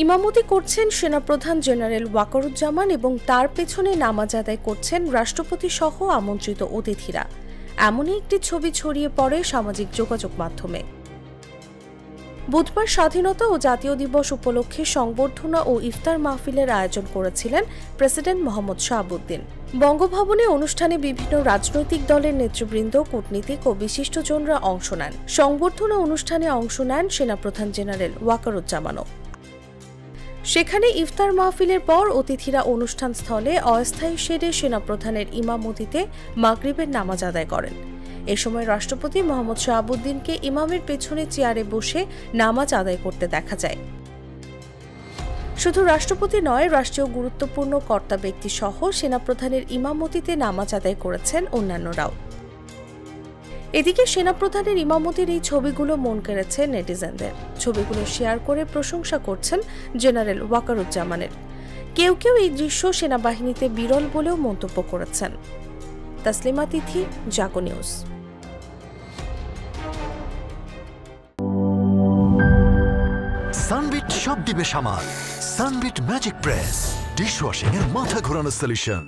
ইমামতি করছেন সেনাপ্রধান জেনারেল ওয়াকারুজ্জামান এবং তার পেছনে নামাজ আদায় করছেন রাষ্ট্রপতি সহ আমন্ত্রিত অতিথিরা। এমনই একটি ছবি ছড়িয়ে পড়ে সামাজিক যোগাযোগ মাধ্যমে। বুধবার স্বাধীনতা ও জাতীয় দিবস উপলক্ষে সংবর্ধনা ও ইফতার মাহফিলের আয়োজন করেছিলেন প্রেসিডেন্ট মোহাম্মদ শাহাবুদ্দিন। বঙ্গভবনে অনুষ্ঠানে বিভিন্ন রাজনৈতিক দলের নেতৃবৃন্দ, কূটনীতিক ও বিশিষ্টজনরা অংশ নেন। সংবর্ধনা অনুষ্ঠানে অংশ নেন সেনাপ্রধান জেনারেল ওয়াকারুজ্জামানও। সেখানে ইফতার মাহফিলের পর অতিথিরা অনুষ্ঠান স্থলে অস্থায়ী শেডে সেনাপ্রধানের ইমামতিতে মাগরিবের নামাজ আদায় করেন। এ সময় রাষ্ট্রপতি মোহাম্মদ শাহাবুদ্দিনকে ইমামের পেছনে চেয়ারে বসে নামাজ আদায় করতে দেখা যায়। শুধু রাষ্ট্রপতি নয়, রাষ্ট্রীয় গুরুত্বপূর্ণ কর্তা ব্যক্তি সহ সেনাপ্রধানের ইমামতিতে নামাজ আদায় করেছেন অন্যান্যরাও। এদিকে সেনাপ্রধানের ইমামতির এই ছবিগুলো মন কেড়েছে নেটিজেনদের। ছবিগুলো শেয়ার করে প্রশংসা করছেন জেনারেল ওয়াকারুজ্জামানের। কেউ কেউ এই দৃশ্য সেনাবাহিনীতে বিরল বলেও মন্তব্য করেছেন। তাসলিমা তিথি, জাগো নিউজ। সানবিট সব দিবে সামাল। সানবিট ম্যাজিক প্রেস ডিশওয়াশিং এর মাথা ঘোরানো সলিউশন।